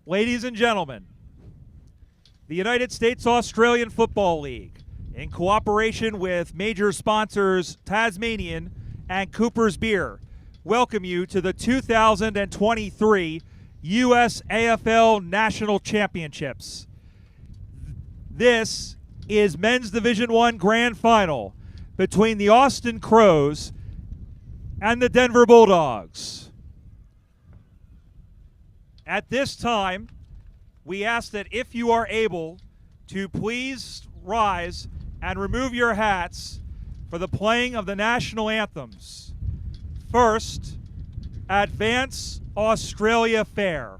Ladies and gentlemen, the United States Australian Football League, in cooperation with major sponsors Tasmanian and Cooper's Beer, welcome you to the 2023 USAFL National Championships. This is Men's Division I Grand Final between the Austin Crows and the Denver Bulldogs. At this time, we ask that if you are able to please rise and remove your hats for the playing of the national anthems. First, Advance Australia Fair.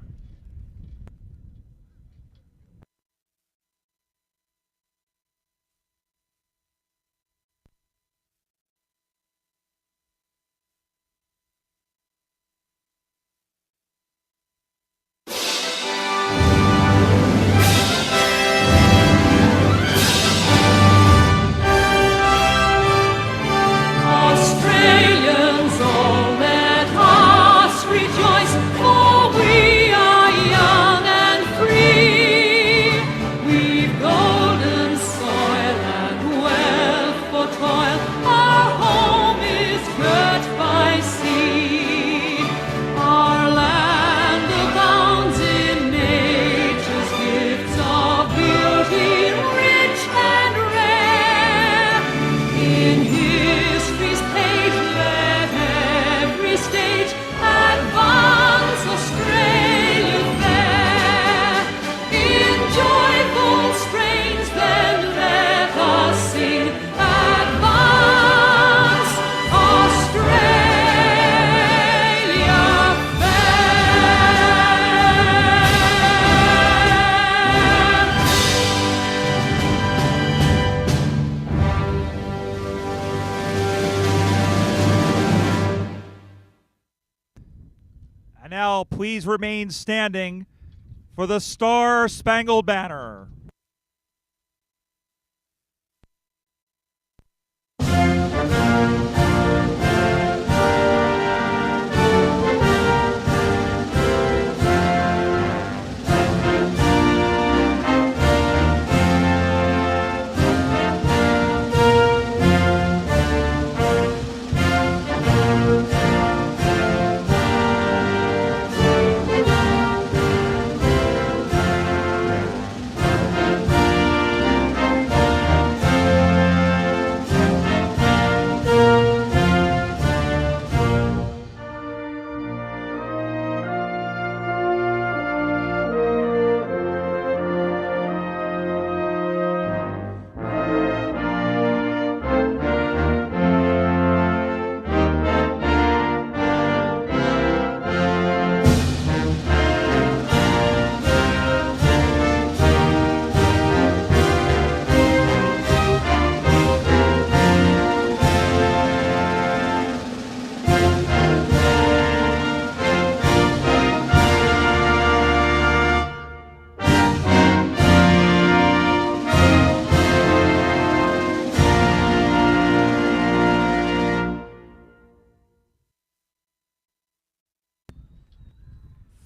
Now, please remain standing for the Star-Spangled Banner.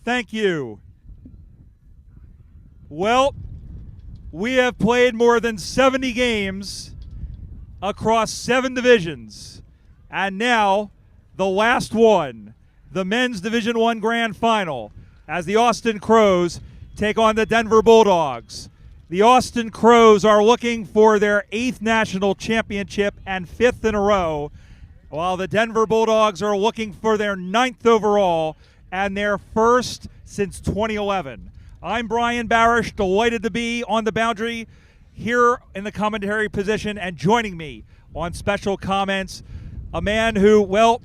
Thank you. Well, we have played more than 70 games across 7 divisions. And now, the last one, the Men's Division I Grand Final, as the Austin Crows take on the Denver Bulldogs. The Austin Crows are looking for their 8th national championship and 5th in a row, while the Denver Bulldogs are looking for their 9th overall and their first since 2011. I'm Brian Barish, delighted to be on the boundary here in the commentary position, and joining me on special comments, a man who, well,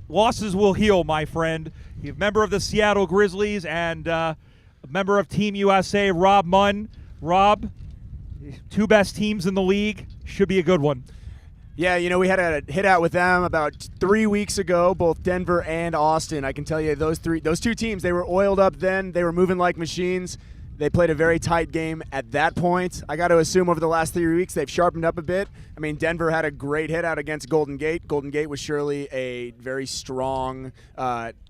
losses will heal, my friend. He's a member of the Seattle Grizzlies and a member of Team USA, Rob Munn. Rob, 2 best teams in the league, should be a good one. Yeah, you know, we had a hit out with them about 3 weeks ago, both Denver and Austin. I can tell you those 2 teams, they were oiled up then. They were moving like machines. They played a very tight game at that point. I got to assume over the last 3 weeks they've sharpened up a bit. I mean, Denver had a great hit out against Golden Gate. Golden Gate was surely a very strong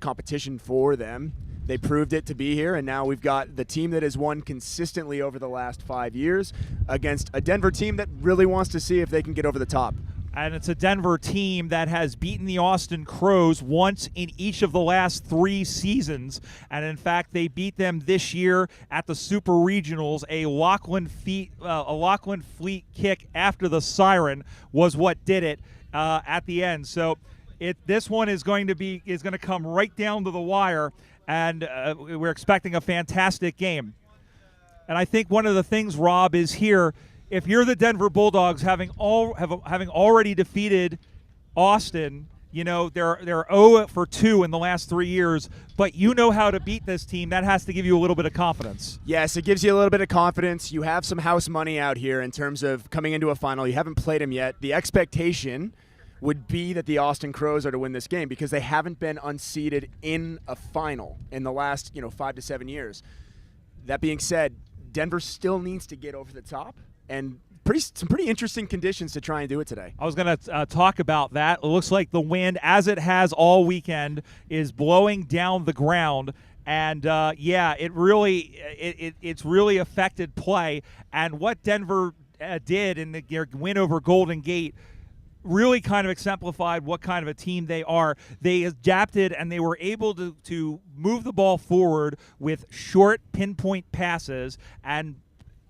competition for them. They proved it to be here, and now we've got the team that has won consistently over the last 5 years against a Denver team that really wants to see if they can get over the top. And it's a Denver team that has beaten the Austin Crows once in each of the last 3 seasons. And in fact, they beat them this year at the Super Regionals. A Lachlan Fleet kick after the siren was what did it at the end. So this one is going to come right down to the wire, and we're expecting a fantastic game. And I think one of the things, Rob, is here. If you're the Denver Bulldogs, having already defeated Austin, they're 0-2 in the last 3 years, but you know how to beat this team. That has to give you a little bit of confidence. Yes, it gives you a little bit of confidence. You have some house money out here in terms of coming into a final. You haven't played them yet. The expectation would be that the Austin Crows are to win this game because they haven't been unseeded in a final in the last 5 to 7 years. That being said, Denver still needs to get over the top. And some pretty interesting conditions to try and do it today. I was going to talk about that. It looks like the wind, as it has all weekend, is blowing down the ground. And, it's really affected play. And what Denver did in their win over Golden Gate really kind of exemplified what kind of a team they are. They adapted, and they were able to move the ball forward with short pinpoint passes and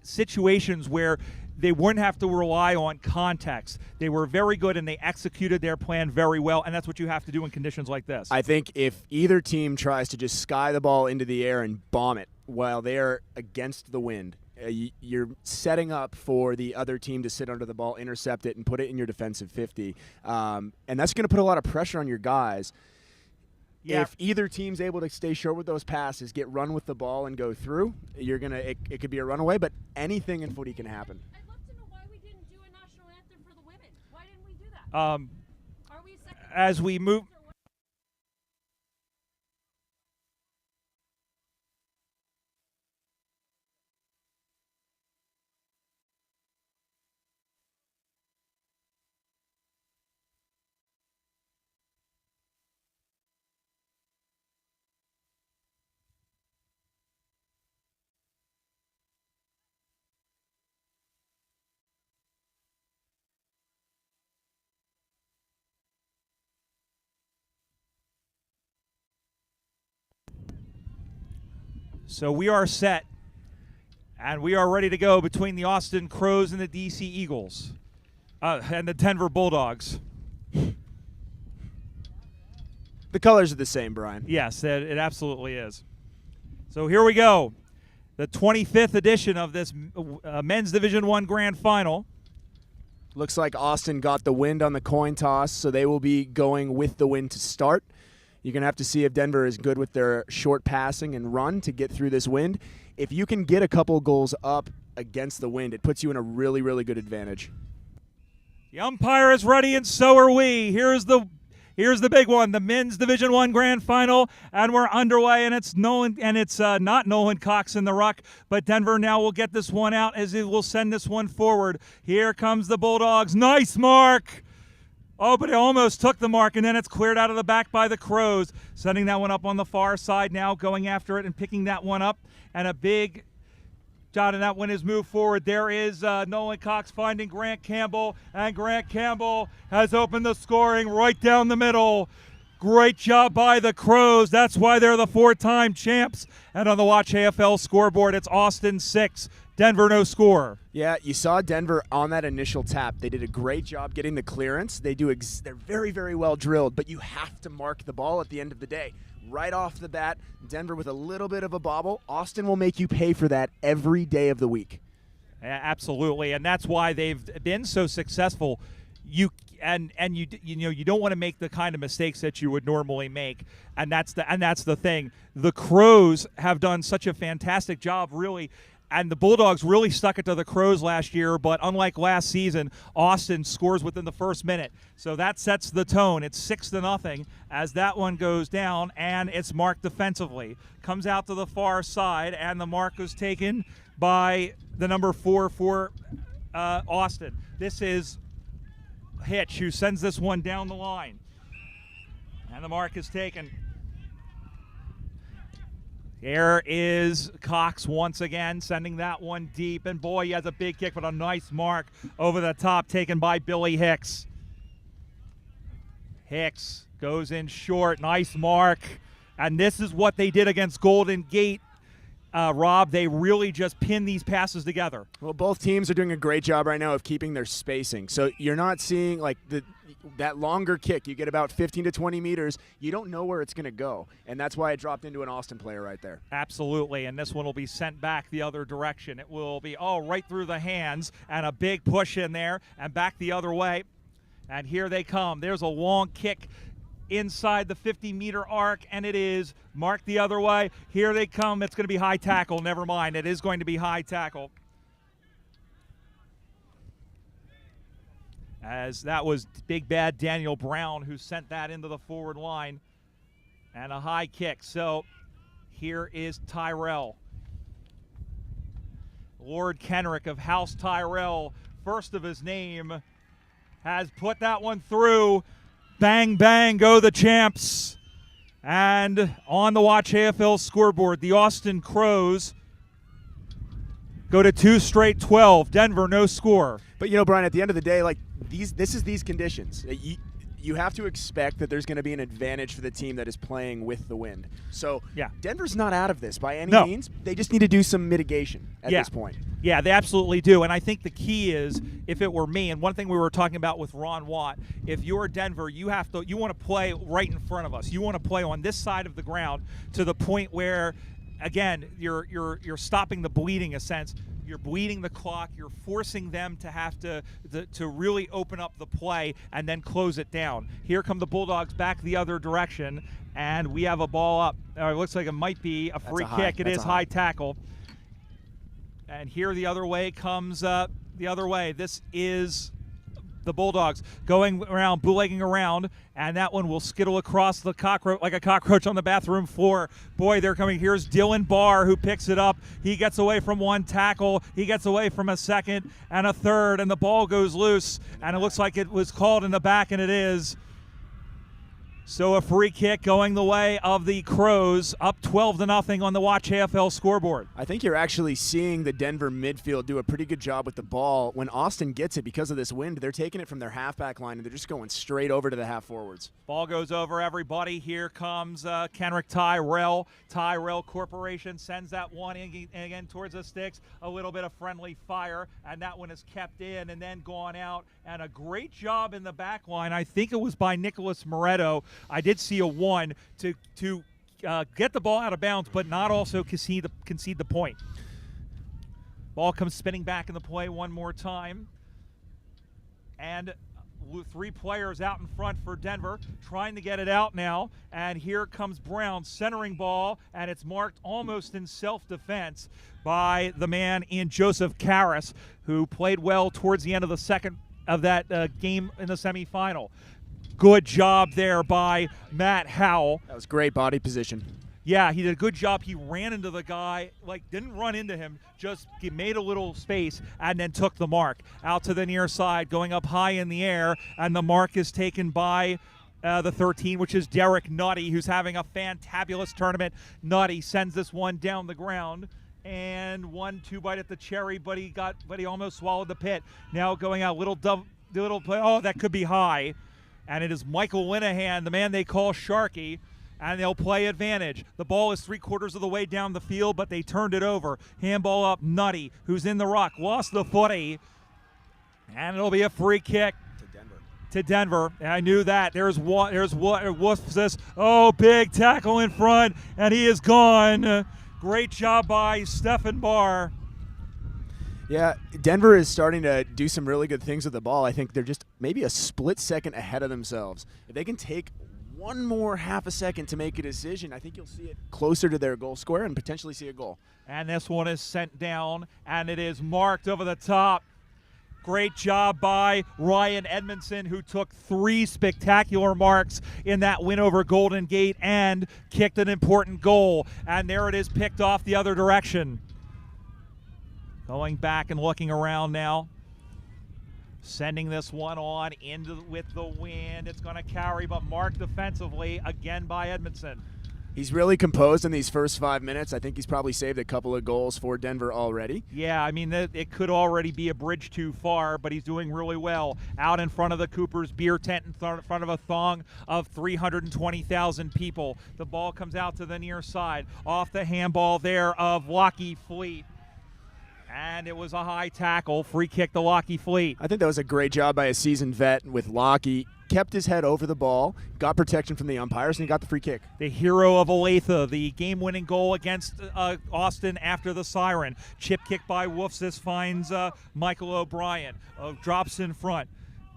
situations where they wouldn't have to rely on context. They were very good, and they executed their plan very well, and that's what you have to do in conditions like this. I think if either team tries to just sky the ball into the air and bomb it while they're against the wind, you're setting up for the other team to sit under the ball, intercept it, and put it in your defensive 50. And that's going to put a lot of pressure on your guys. Yeah. If either team's able to stay short with those passes, get run with the ball, and go through, it could be a runaway, but anything in footy can happen. I'd love to know why we didn't do a national anthem for the women. Why didn't we do that? Are we as we move. So we are set, and we are ready to go between the Austin Crows and the DC Eagles, and the Denver Bulldogs. The colors are the same, Brian. Yes, it absolutely is. So here we go, the 25th edition of this Men's Division I Grand Final. Looks like Austin got the wind on the coin toss, so they will be going with the wind to start. You're going to have to see if Denver is good with their short passing and run to get through this wind. If you can get a couple goals up against the wind, it puts you in a really, really good advantage. The umpire is ready, and so are we. Here's the big one, the Men's Division I Grand Final, and we're underway, and it's not Nolan Cox in the ruck, but Denver now will get this one out as it will send this one forward. Here comes the Bulldogs. Nice mark. Oh, but it almost took the mark, and then it's cleared out of the back by the Crows. Sending that one up on the far side now, going after it and picking that one up. And a big shot, and that one is moved forward. There is Nolan Cox finding Grant Campbell, and Grant Campbell has opened the scoring right down the middle. Great job by the Crows. That's why they're the 4-time champs. And on the Watch AFL scoreboard, it's Austin 6, Denver no score. Yeah, you saw Denver on that initial tap. They did a great job getting the clearance. They're very, very well drilled, but you have to mark the ball at the end of the day. Right off the bat, Denver with a little bit of a bobble. Austin will make you pay for that every day of the week. Absolutely, and that's why they've been so successful. You don't want to make the kind of mistakes that you would normally make, and that's the thing. The Crows have done such a fantastic job, really. And the Bulldogs really stuck it to the Crows last year, but unlike last season, Austin scores within the first minute. So that sets the tone. It's 6-0 as that one goes down, and it's marked defensively. Comes out to the far side, and the mark was taken by the number 4 for Austin. This is Hitch, who sends this one down the line. And the mark is taken. Here is Cox once again, sending that one deep. And boy, he has a big kick, but a nice mark over the top taken by Billy Hicks. Hicks goes in short. Nice mark. And this is what they did against Golden Gate. Rob, they really just pin these passes together. Well, both teams are doing a great job right now of keeping their spacing. So you're not seeing like that longer kick. You get about 15 to 20 meters. You don't know where it's going to go. And that's why it dropped into an Austin player right there. Absolutely. And this one will be sent back the other direction. It will be, right through the hands and a big push in there and back the other way. And here they come. There's a long kick inside the 50-meter arc, and it is marked the other way. Here they come. It's going to be high tackle. Never mind. It is going to be high tackle. As that was big bad Daniel Brown who sent that into the forward line. And a high kick. So here is Tyrell. Lord Kenrick of House Tyrell, first of his name, has put that one through. Bang, bang, go the champs. And on the Watch AFL scoreboard, the Austin Crows go to 2 straight 12. Denver, no score. But, Brian, at the end of the day, like this is these conditions. You have to expect that there's going to be an advantage for the team that is playing with the wind. So yeah. Denver's not out of this by any No. means. They just need to do some mitigation at this point. Yeah, they absolutely do. And I think the key is, if it were me, and one thing we were talking about with Ron Watt, if you're Denver, you want to play right in front of us. You want to play on this side of the ground to the point where, again, you're stopping the bleeding, a sense. You're bleeding the clock. You're forcing them to have to really open up the play and then close it down. Here come the Bulldogs back the other direction, and we have a ball up. It looks like it might be a free kick. It is high tackle. And here the other way comes the other way. This is the Bulldogs going around, bootlegging around, and that one will skittle across the cockroach like a cockroach on the bathroom floor. Boy, they're coming. Here's Dylan Barr who picks it up. He gets away from one tackle. He gets away from a second and a third, and the ball goes loose, and it looks like it was called in the back, and it is. So a free kick going the way of the Crows, up 12-0 on the Watch AFL scoreboard. I think you're actually seeing the Denver midfield do a pretty good job with the ball. When Austin gets it, because of this wind, they're taking it from their halfback line, and they're just going straight over to the half forwards. Ball goes over everybody. Here comes Kenrick Tyrell. Tyrell Corporation sends that one in again towards the sticks. A little bit of friendly fire, and that one is kept in and then gone out. And a great job in the back line. I think it was by Nicholas Moretto. I did see a one to get the ball out of bounds, but not also concede the point. Ball comes spinning back in the play one more time. And 3 players out in front for Denver, trying to get it out now. And here comes Brown, centering ball, and it's marked almost in self-defense by the man in Joseph Karras, who played well towards the end of the second of that game in the semifinal. Good job there by Matt Howell. That was great body position. Yeah, he did a good job. He ran into the guy, didn't run into him, just made a little space and then took the mark. Out to the near side, going up high in the air, and the mark is taken by the 13, which is Derek Nutty, who's having a fantabulous tournament. Nutty sends this one down the ground. And 1-2 bite at the cherry, but he almost swallowed the pit. Now going out, little play. Oh, that could be high. And it is Michael Linehan, the man they call Sharky, and they'll play advantage. The ball is 3/4 of the way down the field, but they turned it over. Handball up, Nutty, who's in the ruck, lost the footy, and it'll be a free kick to Denver. And I knew that. There's what? What's this? Oh, big tackle in front, and he is gone. Great job by Stephen Barr. Yeah, Denver is starting to do some really good things with the ball. I think they're just maybe a split second ahead of themselves. If they can take one more half a second to make a decision, I think you'll see it closer to their goal square and potentially see a goal. And this one is sent down, and it is marked over the top. Great job by Ryan Edmondson, who took 3 spectacular marks in that win over Golden Gate and kicked an important goal. And there it is, picked off the other direction. Going back and looking around now. Sending this one on with the wind. It's going to carry, but marked defensively again by Edmondson. He's really composed in these first 5 minutes. I think he's probably saved a couple of goals for Denver already. Yeah, I mean, it could already be a bridge too far, but he's doing really well. Out in front of the Cooper's beer tent, in front of a thong of 320,000 people. The ball comes out to the near side. Off the handball there of Lockie Fleet. And it was a high tackle. Free kick to Lockie Fleet. I think that was a great job by a seasoned vet with Lockie. Kept his head over the ball, got protection from the umpires, and he got the free kick. The hero of Olathe, the game-winning goal against Austin after the siren. Chip kick by Wolfs. This finds Michael O'Brien. Drops in front.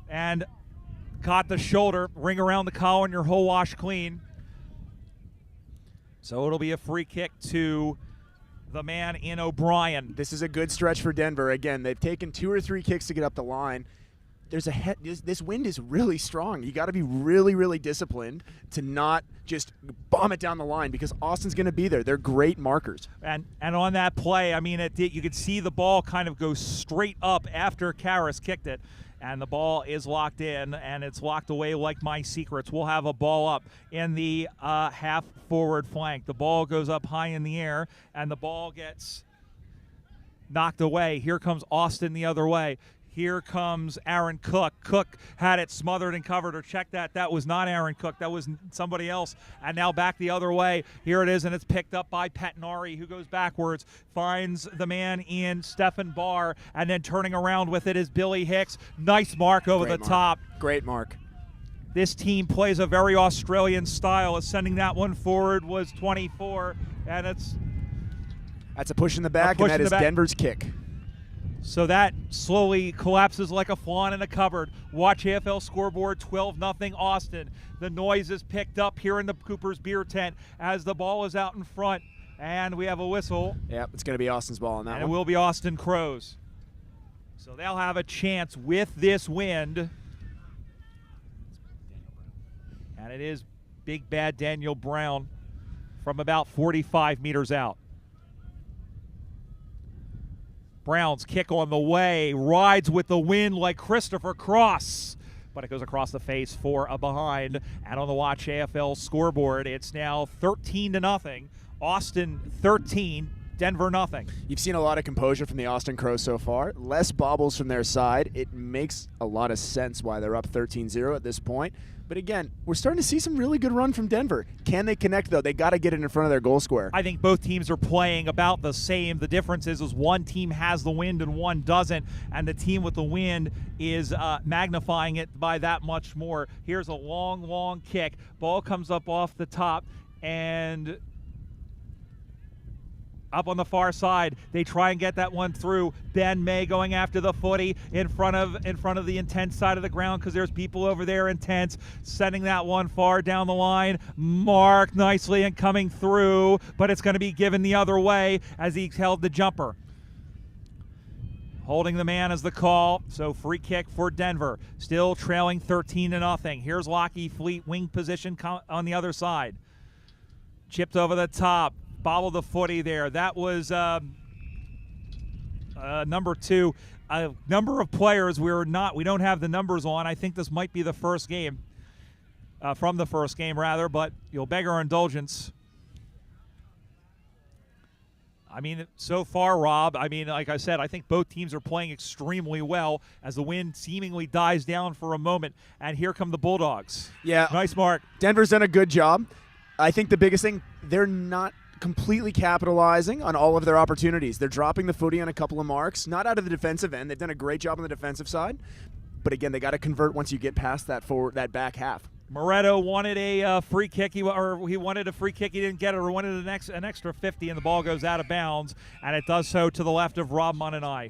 And caught the shoulder. Ring around the collar and your whole wash clean. So it'll be a free kick to the man in O'Brien. This is a good stretch for Denver. Again, they've taken 2 or 3 kicks to get up the line. This wind is really strong. You got to be really, really disciplined to not just bomb it down the line because Austin's going to be there. They're great markers. And on that play, I mean, you could see the ball kind of go straight up after Karras kicked it. And the ball is locked in, and it's locked away like my secrets. We'll have a ball up in the half-forward flank. The ball goes up high in the air, and the ball gets knocked away. Here comes Austin the other way. Here comes Aaron Cook. Cook had it smothered and covered. Or check that. That was not Aaron Cook. That was somebody else. And now back the other way. Here it is, and it's picked up by Pettinari, who goes backwards, finds the man in Stephen Barr, and then turning around with it is Billy Hicks. Nice mark over the top. Great mark. This team plays a very Australian style. Sending that one forward was 24, and that's a push in the back, and that is Denver's kick. So that slowly collapses like a flan in a cupboard. Watch AFL scoreboard, 12-0 Austin. The noise is picked up here in the Cooper's beer tent as the ball is out in front. And we have a whistle. Yep, it's going to be Austin's ball on that one. And it will be Austin Crows. So they'll have a chance with this wind. And it is big bad Daniel Brown from about 45 meters out. Brown's kick on the way, rides with the wind like Christopher Cross, but it goes across the face for a behind. And on the Watch AFL scoreboard, it's now 13-0. Austin 13, Denver nothing. You've seen a lot of composure from the Austin Crows so far. Less bobbles from their side. It makes a lot of sense why they're up 13-0 at this point. But again, we're starting to see some really good run from Denver. Can they connect, though? They got to get it in front of their goal square. I think both teams are playing about the same. The difference is one team has the wind and one doesn't, and the team with the wind is magnifying it by that much more. Here's a long, long kick. Ball comes up off the top, and up on the far side, they try and get that one through. Ben May going after the footy in front of the intense side of the ground because there's people over there intense, sending that one far down the line. Mark nicely and coming through, but it's going to be given the other way as he held the jumper. Holding the man as the call, so free kick for Denver. Still trailing 13-0. Here's Lockie Fleet, wing position on the other side. Chipped over the top. Bobbled the footy there. That was number 2. A number of players we don't have the numbers on. I think this might be the first game, from the first game rather, but you'll beg our indulgence. I mean, so far, Rob, I mean, like I said, I think both teams are playing extremely well as the wind seemingly dies down for a moment. And here come the Bulldogs. Yeah. Nice mark. Denver's done a good job. I think the biggest thing, they're not completely capitalizing on all of their opportunities. They're dropping the footy on a couple of marks, not out of the defensive end. They've done a great job on the defensive side. But again, they got to convert once you get past that back half. Moretto wanted a free kick. He wanted a free kick. He didn't get it, or wanted an extra 50, and the ball goes out of bounds, and it does so to the left of Rob Munn and I.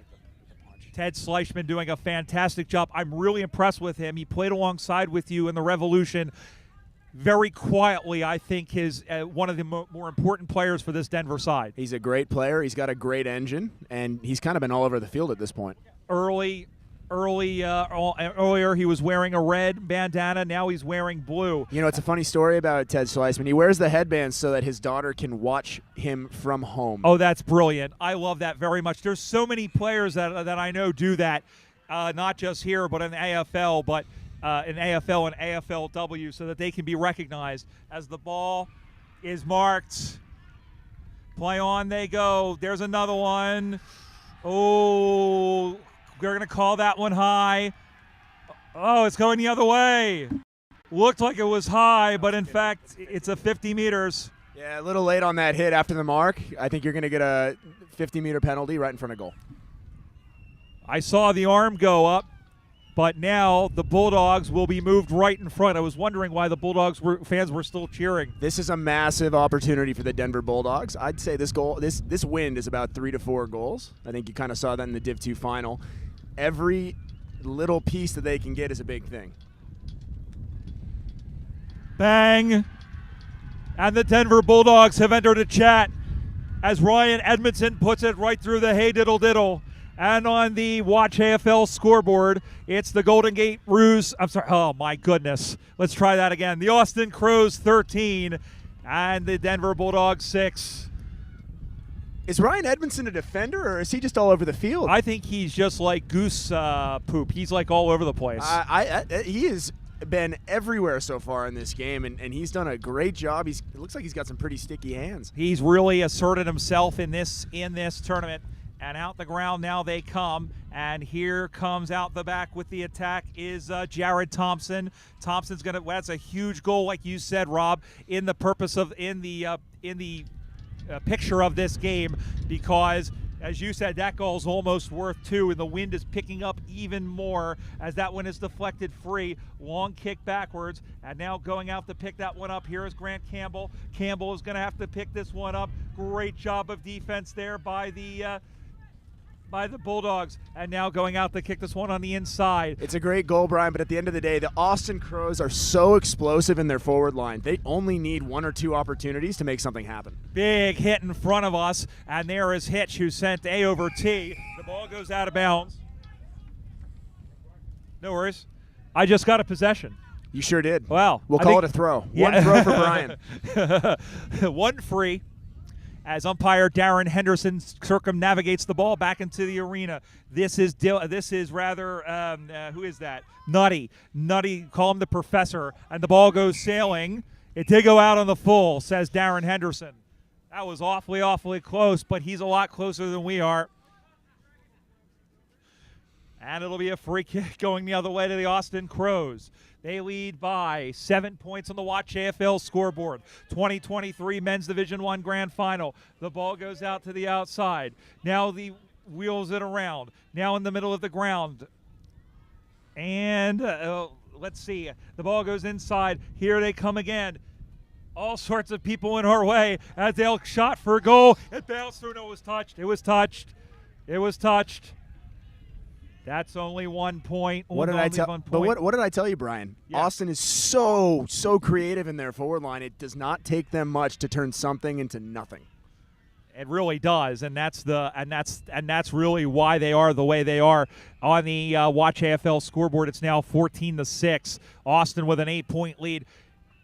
Ted Schleichman doing a fantastic job. I'm really impressed with him. He played alongside with you in the Revolution. Very quietly, I think, is one of the more important players for this Denver side. He's a great player. He's got a great engine, and he's kind of been all over the field at this point. Earlier he was wearing a red bandana. Now he's wearing blue. You know, it's a funny story about Ted Schleichman. He wears the headband so that his daughter can watch him from home. Oh, that's brilliant. I love that very much. There's so many players that I know do that, not just here, but in the AFL, in AFL and AFLW, so that they can be recognized as the ball is marked. Play on they go. There's another one. Oh, we're going to call that one high. Oh, it's going the other way. Looked like it was high, but in fact, it's a 50 meters. Yeah, a little late on that hit after the mark. I think you're going to get a 50-meter penalty right in front of goal. I saw the arm go up, but now the Bulldogs will be moved right in front. I was wondering why the Bulldogs fans were still cheering. This is a massive opportunity for the Denver Bulldogs. I'd say this win is about 3 to 4 goals. I think you kind of saw that in the Div 2 final. Every little piece that they can get is a big thing. Bang. And the Denver Bulldogs have entered a chat as Ryan Edmondson puts it right through the hey diddle diddle. And on the Watch AFL scoreboard, it's the Golden Gate Roos. I'm sorry. Oh, my goodness. Let's try that again. The Austin Crows 13 and the Denver Bulldogs 6. Is Ryan Edmondson a defender, or is he just all over the field? I think he's just like goose poop. He's like all over the place. He has been everywhere so far in this game, and he's done a great job. It looks like he's got some pretty sticky hands. He's really asserted himself in this tournament. And out the ground now they come, and here comes out the back with the attack is Jared Thompson. Thompson's gonna. That's a huge goal, like you said, Rob, in the picture of this game, because as you said, that goal's almost worth 2, and the wind is picking up even more as that one is deflected free. Long kick backwards, and now going out to pick that one up. Here is Grant Campbell. Campbell is going to have to pick this one up. Great job of defense there by the Bulldogs, and now going out to kick this one on the inside. It's a great goal, Brian, but at the end of the day, the Austin Crows are so explosive in their forward line. They only need 1 or 2 opportunities to make something happen. Big hit in front of us, and there is Hitch, who sent A over T. The ball goes out of bounds. No worries. I just got a possession. You sure did. Wow. We'll call it a throw. Yeah. 1 throw for Brian. 1 free. As umpire Darren Henderson circumnavigates the ball back into the arena. This is rather, who is that? Nutty, call him the professor. And the ball goes sailing. It did go out on the full, says Darren Henderson. That was awfully close, but he's a lot closer than we are. And it'll be a free kick going the other way to the Austin Crows. They lead by 7 points on the Watch AFL scoreboard. 2023 Men's Division I Grand Final. The ball goes out to the outside. Now the wheels it around. Now in the middle of the ground. And let's see. The ball goes inside. Here they come again. All sorts of people in our way as they'll shot for a goal. It bounced through. No, it was touched. It was touched. That's only 1 point. What did I tell? But what did I tell you, Brian? Yeah. Austin is so creative in their forward line. It does not take them much to turn something into nothing. It really does, and that's really why they are the way they are. On the Watch AFL scoreboard, it's now 14-6. Austin with an 8-point lead.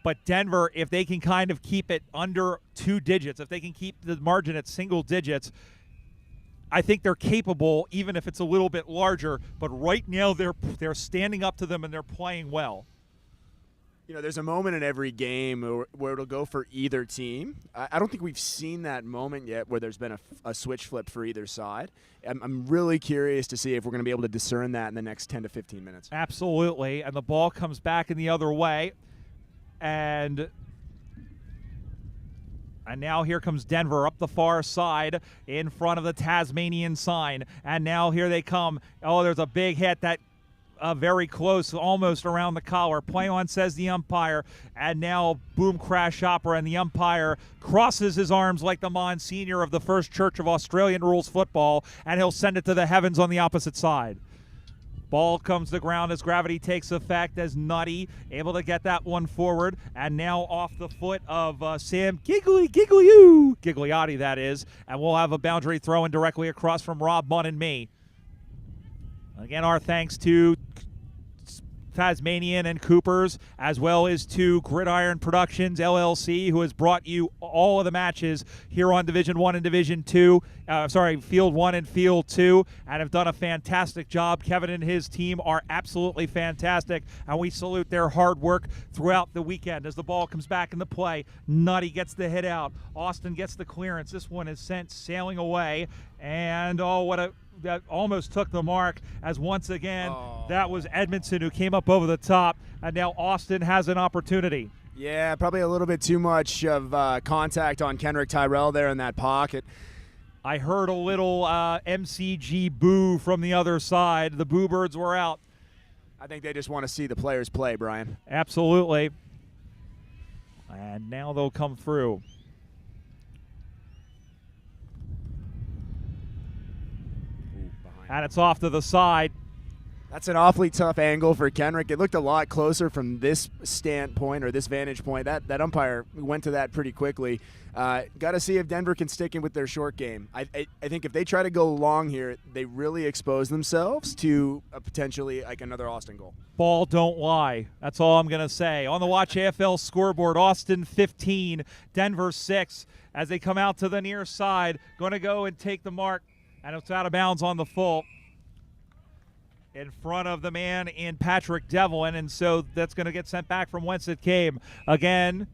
But Denver, if they can kind of keep it under 2 digits, if they can keep the margin at single digits, I think they're capable, even if it's a little bit larger. But right now, they're standing up to them and they're playing well. You know, there's a moment in every game where it'll go for either team. I don't think we've seen that moment yet where there's been a switch flip for either side. I'm really curious to see if we're going to be able to discern that in the next 10 to 15 minutes. Absolutely. And the ball comes back in the other way. And now here comes Denver up the far side in front of the Tasmanian sign. And now here they come. Oh, there's a big hit that very close, almost around the collar. Play on, says the umpire. And now boom, crash opera. And the umpire crosses his arms like the Monsignor of the First Church of Australian Rules Football. And he'll send it to the heavens on the opposite side. Ball comes to the ground as gravity takes effect as Nutty able to get that one forward. And now off the foot of Sam Gigliotti, that is. And we'll have a boundary throw in directly across from Rob Munn and me. Again, our thanks to Tasmanian and Coopers, as well as to Gridiron Productions, LLC, who has brought you all of the matches here on Division 1 and Division 2, Field 1 and Field 2, and have done a fantastic job. Kevin and his team are absolutely fantastic, and we salute their hard work throughout the weekend. As the ball comes back into play, Nutty gets the hit out. Austin gets the clearance. This one is sent sailing away, and that almost took the mark, as once again that was Edmondson who came up over the top, and now Austin has an opportunity. Yeah, probably a little bit too much of contact on Kenrick Tyrell there in that pocket. I heard a little MCG boo from the other side. The Boo Birds were out. I think they just want to see the players play, Brian. Absolutely. And now they'll come through. And it's off to the side. That's an awfully tough angle for Kenrick. It looked a lot closer from this standpoint or this vantage point. That umpire went to that pretty quickly. Got to see if Denver can stick in with their short game. I think if they try to go long here, they really expose themselves to a potentially like another Austin goal. Ball don't lie. That's all I'm going to say. On the Watch AFL scoreboard, Austin 15, Denver 6. As they come out to the near side, going to go and take the mark. And it's out of bounds on the full in front of the man in Patrick Devlin, and so that's going to get sent back from whence it came. Again,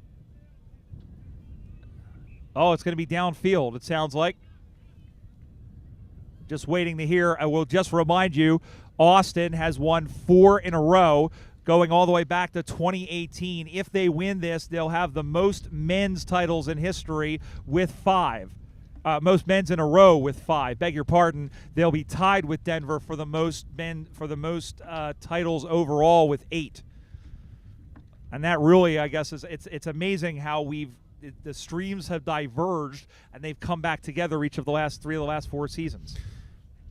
it's going to be downfield, it sounds like. Just waiting to hear. I will just remind you, Austin has won 4 in a row, going all the way back to 2018. If they win this, they'll have the most men's titles in history with 5. Most men's in a row with 5. Beg your pardon. They'll be tied with Denver for the most titles overall with 8. And that really, I guess, it's amazing how the streams have diverged and they've come back together each of the last 3 of the last 4 seasons.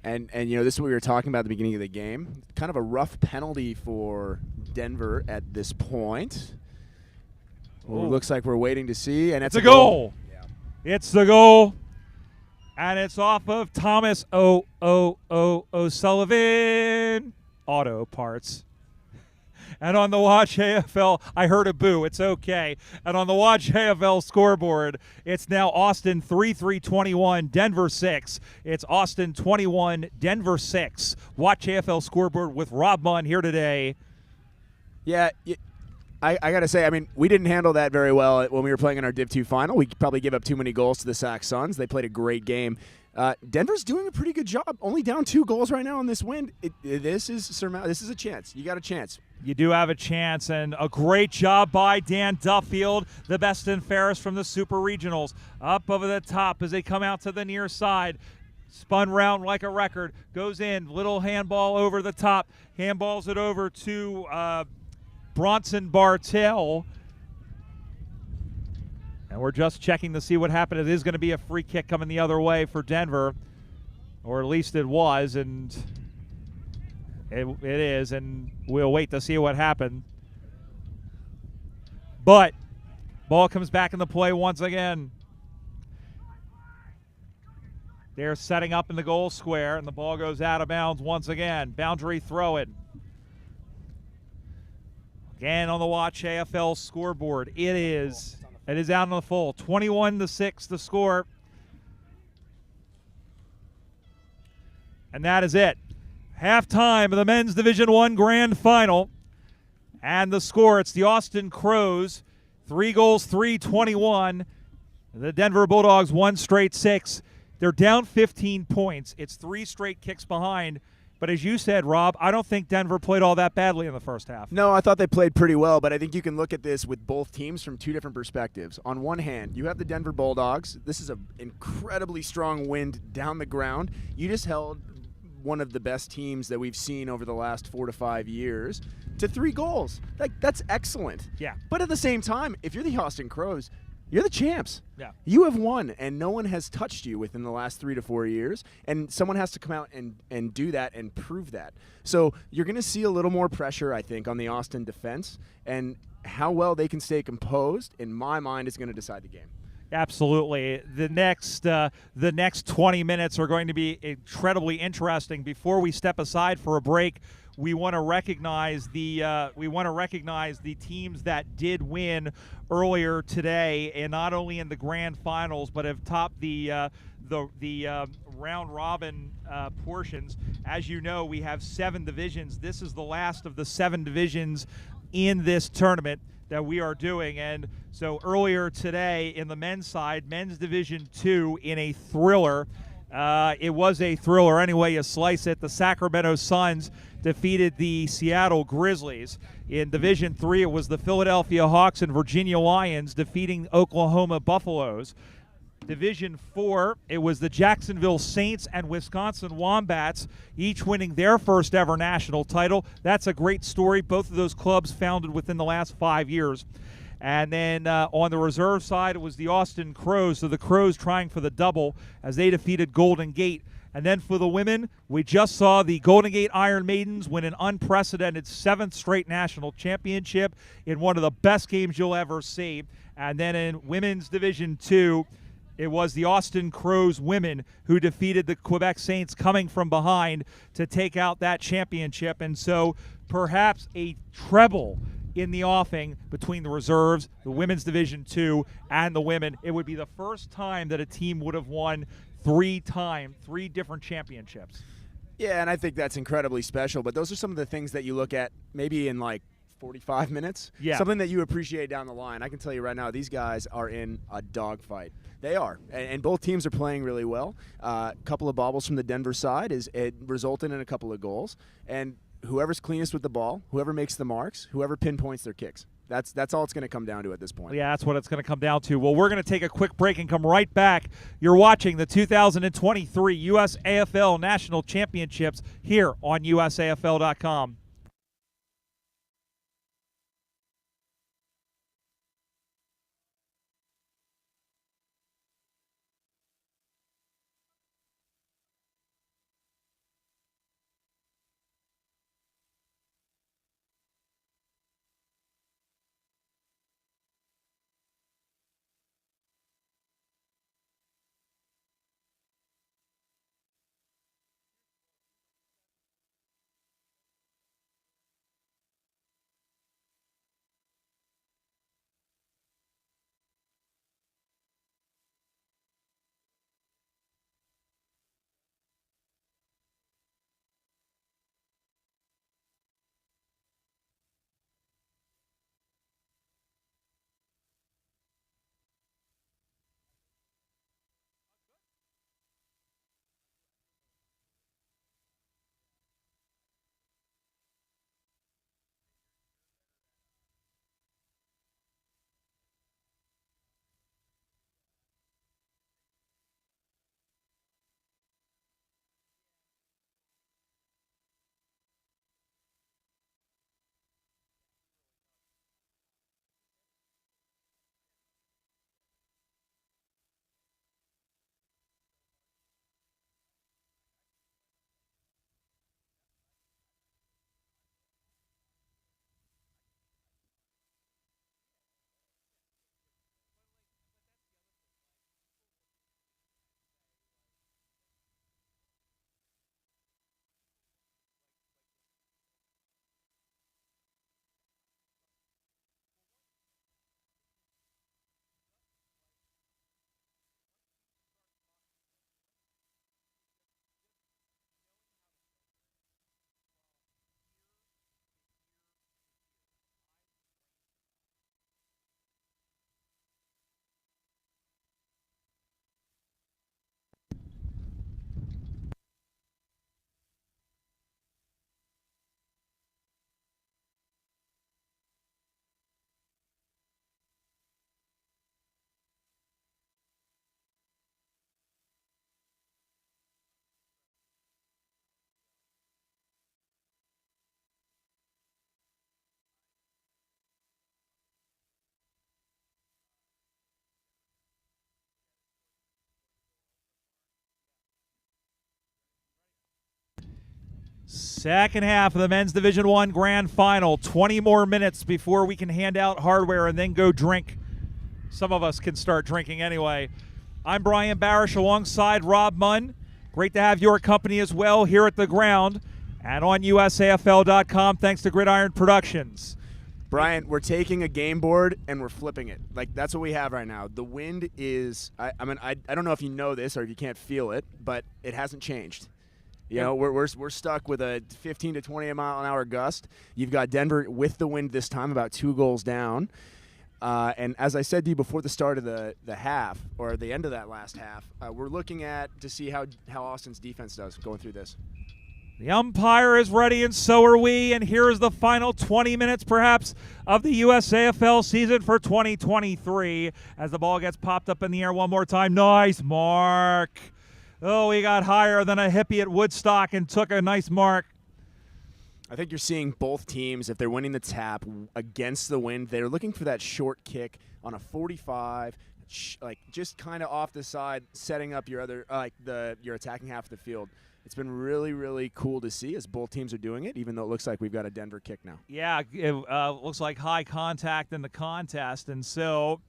And this is what we were talking about at the beginning of the game. Kind of a rough penalty for Denver at this point. Well, it looks like we're waiting to see, and it's a goal. Yeah. It's the goal. And it's off of Thomas O'Sullivan Auto Parts. And on the Watch AFL, I heard a boo. It's okay. And on the Watch AFL scoreboard, it's now Austin 3-3-21, Denver 6. It's Austin 21, Denver 6. Watch AFL scoreboard with Rob Munn here today. Yeah, I got to say, I mean, we didn't handle that very well when we were playing in our Div 2 final. We probably gave up too many goals to the Sac Suns. They played a great game. Denver's doing a pretty good job. Only down 2 goals right now in this win. This is a chance. You got a chance. You do have a chance, and a great job by Dan Duffield, the best and fairest from the Super Regionals. Up over the top as they come out to the near side. Spun round like a record. Goes in. Little handball over the top. Handballs it over to Bronson Bartel. And we're just checking to see what happened. It is going to be a free kick coming the other way for Denver, or at least it was, and it is, and we'll wait to see what happened. But ball comes back into play once again. They're setting up in the goal square, and the ball goes out of bounds once again. Boundary throw it. Again on the Watch AFL scoreboard, it is out on the full. 21-6 the score. And that is it. Halftime of the Men's Division I Grand Final. And the score, it's the Austin Crows, 3 goals, 3-21. The Denver Bulldogs, 1 straight 6. They're down 15 points. It's 3 straight kicks behind. But as you said, Rob, I don't think Denver played all that badly in the first half. No, I thought they played pretty well, but I think you can look at this with both teams from 2 different perspectives. On one hand, you have the Denver Bulldogs. This is an incredibly strong wind down the ground. You just held one of the best teams that we've seen over the last 4 to 5 years to 3 goals. That's excellent. Yeah. But at the same time, if you're the Austin Crows, you're the champs. Yeah. You have won, and no one has touched you within the last 3 to 4 years, and someone has to come out and do that and prove that. So you're going to see a little more pressure, I think, on the Austin defense, and how well they can stay composed, in my mind, is going to decide the game. Absolutely. The next 20 minutes are going to be incredibly interesting. Before we step aside for a break, we want to recognize the teams that did win earlier today, and not only in the grand finals, but have topped the round robin portions. As you know, we have 7 divisions. This is the last of the 7 divisions in this tournament that we are doing. And so earlier today in the men's side, men's division 2, in a thriller, it was a thriller anyway you slice it, the Sacramento Suns defeated the Seattle Grizzlies. In division 3, it was the Philadelphia Hawks and Virginia Lions defeating Oklahoma Buffaloes. Division 4, it was the Jacksonville Saints and Wisconsin Wombats, each winning their first ever national title. That's a great story. Both of those clubs founded within the last 5 years. And then on the reserve side, it was the Austin Crows, so the Crows trying for the double as they defeated Golden Gate. And then for the women, we just saw the Golden Gate Iron Maidens win an unprecedented 7th straight national championship in one of the best games you'll ever see. And then in women's division 2, it was the Austin Crows women who defeated the Quebec Saints coming from behind to take out that championship. And so perhaps a treble in the offing between the reserves, the women's division 2, and the women. It would be the first time that a team would have won 3 different championships. Yeah, and I think that's incredibly special. But those are some of the things that you look at maybe in like 45 minutes. Yeah. Something that you appreciate down the line. I can tell you right now, these guys are in a dogfight. They are, and both teams are playing really well. A couple of bobbles from the Denver side it resulted in a couple of goals. And whoever's cleanest with the ball, whoever makes the marks, whoever pinpoints their kicks. That's all it's going to come down to at this point. Yeah, that's what it's going to come down to. Well, we're going to take a quick break and come right back. You're watching the 2023 USAFL National Championships here on USAFL.com. Second half of the men's Division I grand final. 20 more minutes before we can hand out hardware and then go drink. some of us can start drinking anyway. I'm Brian Barish alongside Rob Munn. Great to have your company as well here at the ground and on USAFL.com, thanks to Gridiron Productions. Brian, we're taking a game board and we're flipping it. Like, that's what we have right now. The wind is, I don't know if you know this or if you can't feel it, but it hasn't changed. You know, we're stuck with a 15 to 20 mile an hour gust. You've got Denver with the wind this time, about 2 goals down. And as I said to you before the start of the half, or the end of that last half, we're looking to see how Austin's defense does going through this. The umpire is ready, and so are we. And here is the final 20 minutes, perhaps, of the USAFL season for 2023. As the ball gets popped up in the air one more time. Nice mark. Oh, he got higher than a hippie at Woodstock and took a nice mark. I think you're seeing both teams, if they're winning the tap against the wind, they're looking for that short kick on a 45, like just kind of off the side, setting up your other your attacking half of the field. It's been really, really cool to see as both teams are doing it, even though it looks like we've got a Denver kick now. Yeah, it looks like high contact in the contest, and so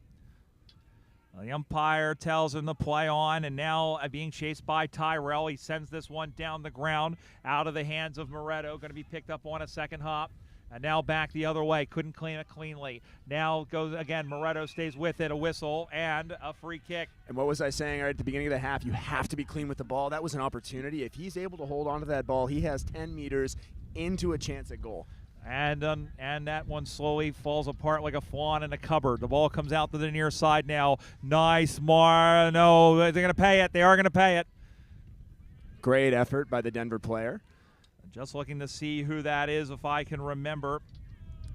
the umpire tells him to play on, and now being chased by Tyrell. He sends this one down the ground out of the hands of Moretto, going to be picked up on a second hop. And now back the other way. Couldn't clean it cleanly. Now goes again. Moretto stays with it. A whistle and a free kick. And what was I saying right at the beginning of the half? You have to be clean with the ball. That was an opportunity. If he's able to hold on to that ball, he has 10 meters into a chance at goal. And that one slowly falls apart like a fawn in a cupboard. The ball comes out to the near side now. Nice, no, they're going to pay it. They are going to pay it. Great effort by the Denver player. Just looking to see who that is, if I can remember.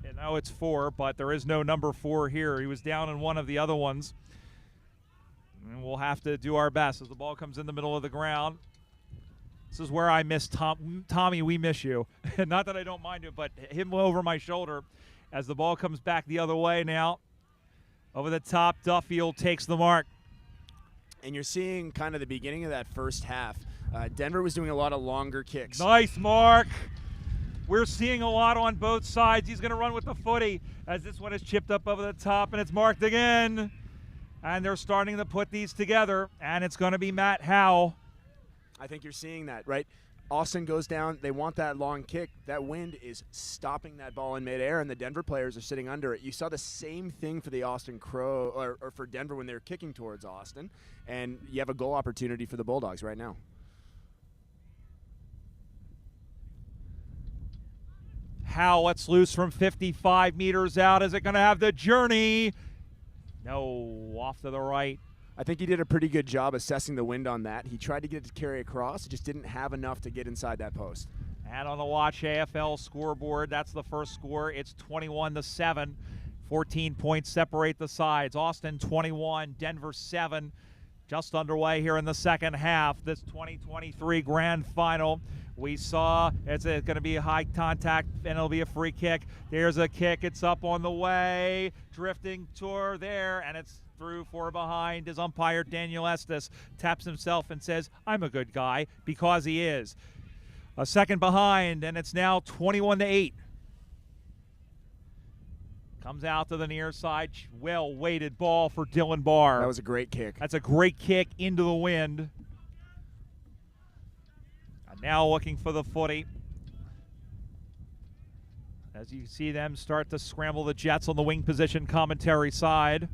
I know it's 4, but there is no number 4 here. He was down in one of the other ones. And we'll have to do our best as the ball comes in the middle of the ground. This is where I miss Tommy, we miss you. Not that I don't mind it, but him over my shoulder as the ball comes back the other way now. Over the top, Duffield takes the mark. And you're seeing kind of the beginning of that first half. Denver was doing a lot of longer kicks. Nice mark. We're seeing a lot on both sides. He's going to run with the footy as this one is chipped up over the top, and it's marked again. And they're starting to put these together, and it's going to be Matt Howe. I think you're seeing that, right? Austin goes down. They want that long kick. That wind is stopping that ball in midair, and the Denver players are sitting under it. You saw the same thing for the Austin Crow, or for Denver when they were kicking towards Austin, and you have a goal opportunity for the Bulldogs right now. Howe lets loose from 55 meters out. Is it going to have the journey? No, off to the right. I think he did a pretty good job assessing the wind on that. He tried to get it to carry across. He just didn't have enough to get inside that post. And on the Watch AFL scoreboard, that's the first score. It's 21-7. 14 points separate the sides. Austin 21, Denver 7. Just underway here in the second half. This 2023 grand final. We saw it's going to be a high contact, and it'll be a free kick. There's a kick. It's up on the way. Drifting toward there, and it's through for behind. His umpire, Daniel Estes, taps himself and says, I'm a good guy, because he is. A second behind, and it's now 21-8. Comes out to the near side. Well-weighted ball for Dylan Barr. That was a great kick. That's a great kick into the wind. And now looking for the footy. As you see them start to scramble the Jets on the wing position commentary side.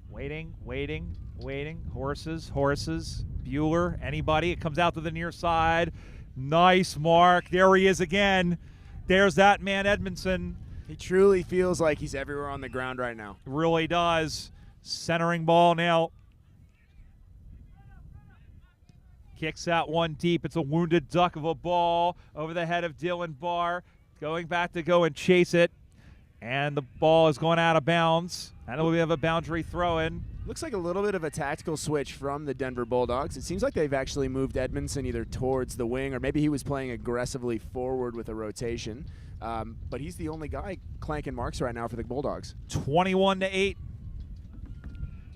Waiting. Horses. Bueller, anybody. It comes out to the near side. Nice mark. There he is again. There's that man, Edmondson. He truly feels like he's everywhere on the ground right now. Really does. Centering ball now. Kicks out one deep. It's a wounded duck of a ball over the head of Dylan Barr. Going back to go and chase it. And the ball is going out of bounds. And it'll be a boundary throw-in. Looks like a little bit of a tactical switch from the Denver Bulldogs. It seems like they've actually moved Edmondson either towards the wing, or maybe he was playing aggressively forward with a rotation. But he's the only guy clanking marks right now for the Bulldogs. 21-8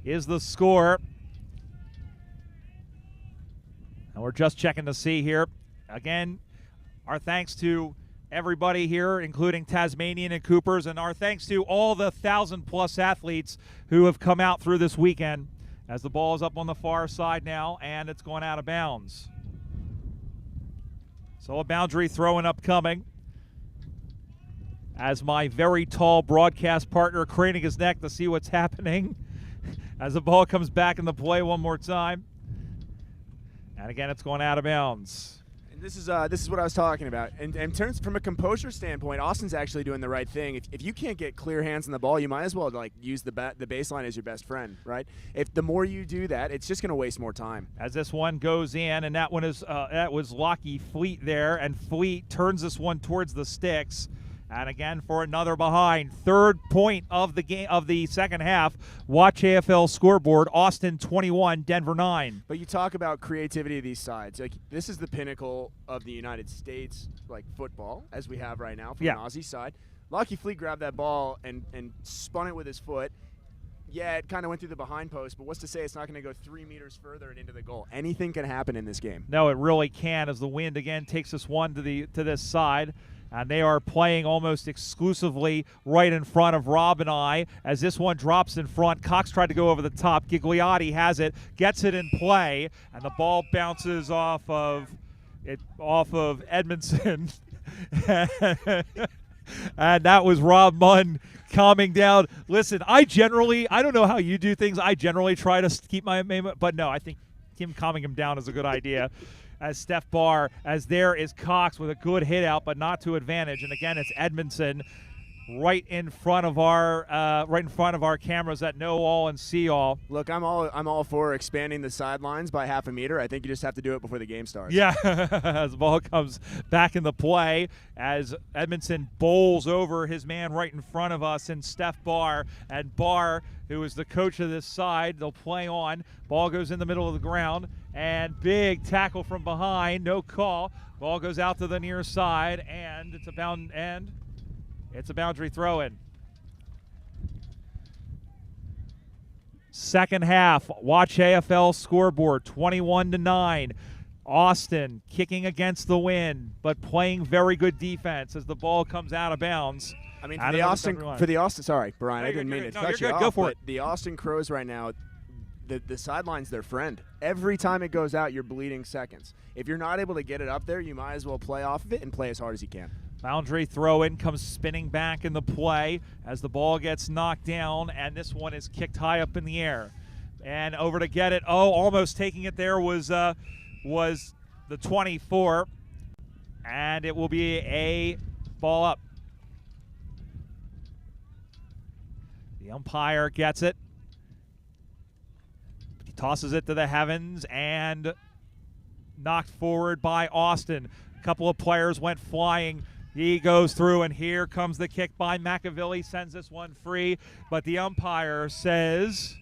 is the score. And we're just checking to see here. Again, our thanks to everybody here, including Tasmanian and Coopers, and our thanks to all the 1,000-plus athletes who have come out through this weekend, as the ball is up on the far side now, and it's going out of bounds. So a boundary throw-in upcoming, as my very tall broadcast partner craning his neck to see what's happening as the ball comes back in the play one more time. And again, it's going out of bounds. This is what I was talking about. And in terms from a composure standpoint, Austin's actually doing the right thing. If you can't get clear hands on the ball, you might as well use the baseline as your best friend, right? If the more you do that, it's just going to waste more time. As this one goes in, and that one is that was Lockie Fleet there, and Fleet turns this one towards the sticks. And again, for another behind. Third point of the game of the second half. Watch AFL scoreboard. Austin 21, Denver 9. But you talk about creativity of these sides. Like, this is the pinnacle of the United States, like football, as we have right now from an Aussie side. Lockie Fleet grabbed that ball and spun it with his foot. Yeah, it kind of went through the behind post, but what's to say it's not going to go 3 meters further and into the goal? Anything can happen in this game. No, it really can, as the wind again takes this one to this side. And they are playing almost exclusively right in front of Rob and I. As this one drops in front, Cox tried to go over the top. Gigliotti has it, gets it in play, and the ball bounces off of Edmondson. And that was Rob Munn calming down. Listen, I don't know how you do things. I generally try to keep my name, but no, I think him calming him down is a good idea. As Steph Barr, as there is Cox with a good hit out, but not to advantage. And again, it's Edmondson right in front of our cameras that know all and see all. Look, I'm all for expanding the sidelines by half a meter. I think you just have to do it before the game starts. Yeah, as the ball comes back in the play, as Edmondson bowls over his man right in front of us, and Steph Barr, and Barr, who is the coach of this side, they'll play on. Ball goes in the middle of the ground, and big tackle from behind, no call. Ball goes out to the near side, and it's a boundary throw-in. Second half, watch AFL scoreboard, 21-9. Austin kicking against the wind, but playing very good defense as the ball comes out of bounds. I mean, for the Austin, sorry, Brian, I didn't mean to cut you off. Go for it. The Austin Crows right now, the sideline's their friend. Every time it goes out, you're bleeding seconds. If you're not able to get it up there, you might as well play off of it and play as hard as you can. Boundary throw-in comes spinning back in the play as the ball gets knocked down, and this one is kicked high up in the air. And over to get it. Oh, almost taking it there was the 24, and it will be a ball up. The umpire gets it. He tosses it to the heavens and knocked forward by Austin. A couple of players went flying. He goes through, and here comes the kick by McAvilly, sends this one free, but the umpire says,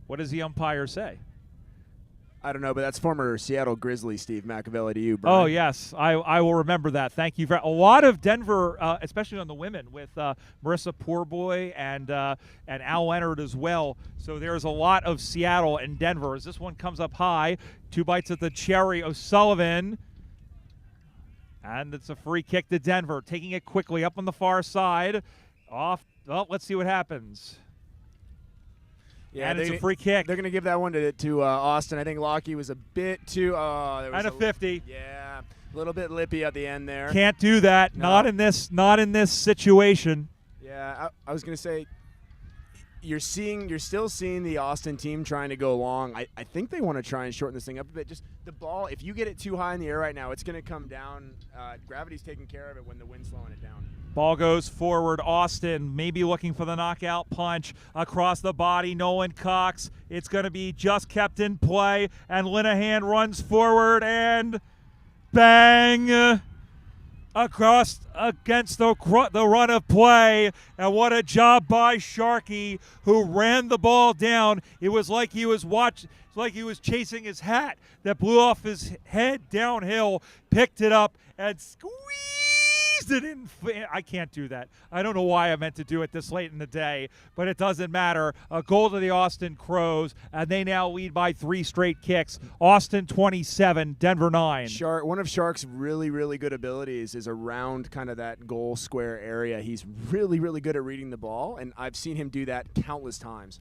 what does the umpire say? I don't know, but that's former Seattle Grizzly Steve McAvilly to you, Brian. Oh, yes. I will remember that. Thank you. A lot of Denver, especially on the women, with Marissa Poorboy and Al Leonard as well. So there's a lot of Seattle and Denver. As this one comes up high, 2 bites at the cherry. O'Sullivan. And it's a free kick to Denver. Taking it quickly up on the far side. Off. Well, let's see what happens. Yeah, and it's a free kick. They're going to give that one to Austin. I think Lockie was a bit too. And a 50. Yeah, a little bit lippy at the end there. Can't do that. No. Not in this situation. Yeah, I was going to say, you're still seeing the Austin team trying to go long. I think they want to try and shorten this thing up a bit. Just the ball, if you get it too high in the air right now, it's going to come down. Gravity's taking care of it when the wind's slowing it down. Ball goes forward. Austin maybe looking for the knockout punch across the body. Nolan Cox. It's going to be just kept in play. And Linehan runs forward and bang across against the run of play. And what a job by Sharkey, who ran the ball down. It was like he was chasing his hat that blew off his head downhill, picked it up and squeezed squeezed it in. I can't do that. I don't know why I meant to do it this late in the day, but it doesn't matter. A goal to the Austin Crows, and they now lead by 3 straight kicks. Austin 27, Denver 9. One of Shark's really, really good abilities is around kind of that goal square area. He's really, really good at reading the ball, and I've seen him do that countless times.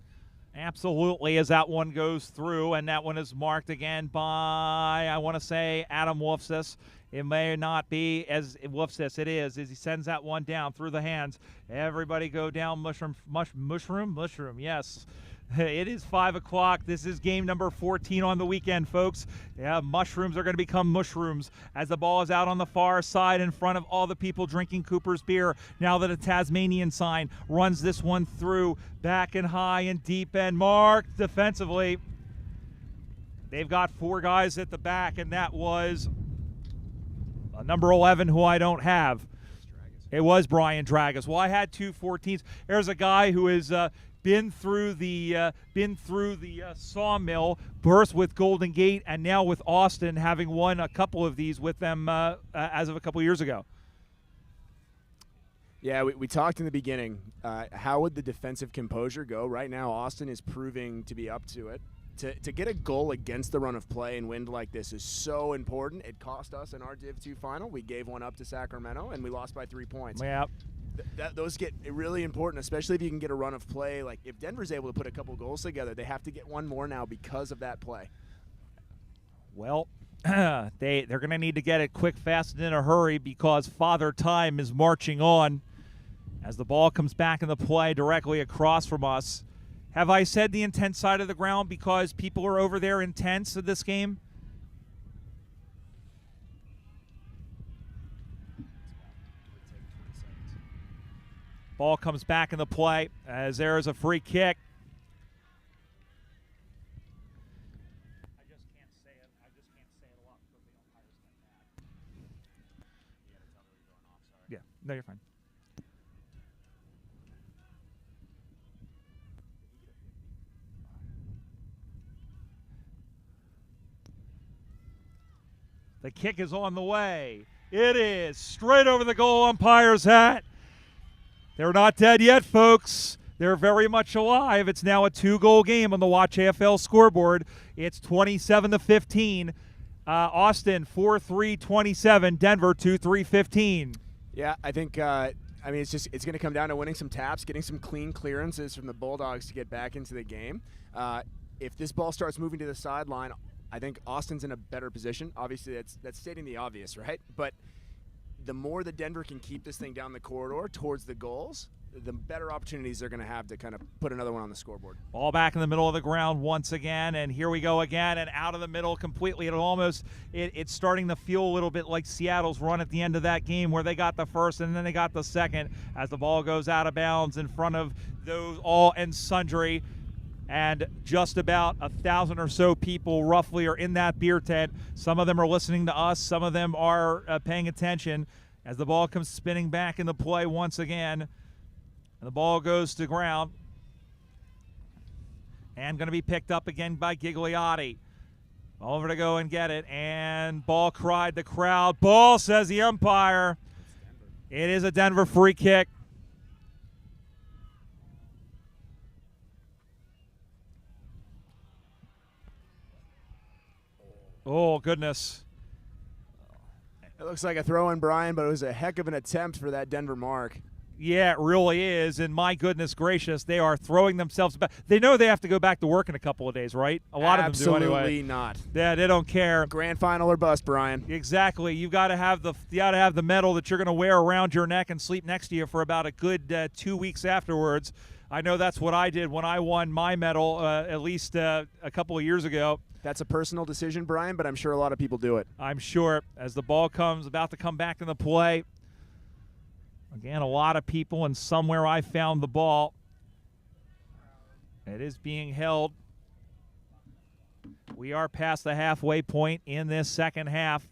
Absolutely, as that one goes through, and that one is marked again by, I want to say, Adam Wolfsis. It may not be as Wolfsis. It is, as he sends that one down through the hands. Everybody go down mushroom, yes. It is 5 o'clock. This is game number 14 on the weekend, folks. Yeah, mushrooms are going to become mushrooms as the ball is out on the far side in front of all the people drinking Cooper's beer. Now that a Tasmanian sign runs this one through, back and high and deep and marked defensively. They've got 4 guys at the back, and that was number 11, who I don't have. It was Brian Dragas. Well, I had 2 14s. There's a guy who is been through the sawmill, burst with Golden Gate, and now with Austin, having won a couple of these with them as of a couple years ago. Yeah, we talked in the beginning. How would the defensive composure go? Right now, Austin is proving to be up to it. To get a goal against the run of play and wind like this is so important. It cost us in our Div 2 final. We gave one up to Sacramento, and we lost by 3 points. Yeah. Those get really important, especially if you can get a run of play. Like, if Denver's able to put a couple goals together, they have to get one more now because of that play. Well, they're going to need to get it quick, fast, and in a hurry because Father Time is marching on as the ball comes back in the play directly across from us. Have I said the intense side of the ground because people are over there intense in this game? Ball comes back in the play as there is a free kick. I just can't say it. A lot because the umpires get mad. Yeah, no, you're fine. The kick is on the way. It is straight over the goal umpire's hat. They're not dead yet, folks. They're very much alive. It's now a 2-goal game on the Watch AFL scoreboard. It's 27-15. Austin 4-3-27. Denver 2-3-15. Yeah, I think it's going to come down to winning some taps, getting some clean clearances from the Bulldogs to get back into the game. If this ball starts moving to the sideline, I think Austin's in a better position. Obviously, that's stating the obvious, right? But the more that Denver can keep this thing down the corridor towards the goals, the better opportunities they're going to have to kind of put another one on the scoreboard. Ball back in the middle of the ground once again, and here we go again, and out of the middle completely. It's starting to feel a little bit like Seattle's run at the end of that game where they got the first and then they got the second as the ball goes out of bounds in front of those all and sundry. And just about 1,000 or so people roughly are in that beer tent. Some of them are listening to us. Some of them are paying attention as the ball comes spinning back into play once again. And the ball goes to ground. And going to be picked up again by Gigliotti. Over to go and get it. And ball cried the crowd. Ball, says the umpire. It is a Denver free kick. Oh, goodness. It looks like a throw-in, Brian, but it was a heck of an attempt for that Denver mark. Yeah, it really is, and my goodness gracious, they are throwing themselves back. They know they have to go back to work in a couple of days, right? A lot of them do anyway. Absolutely not. Yeah, they don't care. Grand final or bust, Brian. Exactly. You got to have the medal that you're going to wear around your neck and sleep next to you for about a good 2 weeks afterwards. I know that's what I did when I won my medal at least a couple of years ago. That's a personal decision, Brian, but I'm sure a lot of people do it. I'm sure. As the ball comes, about to come back in the play. Again, a lot of people, and somewhere I found the ball. It is being held. We are past the halfway point in this second half.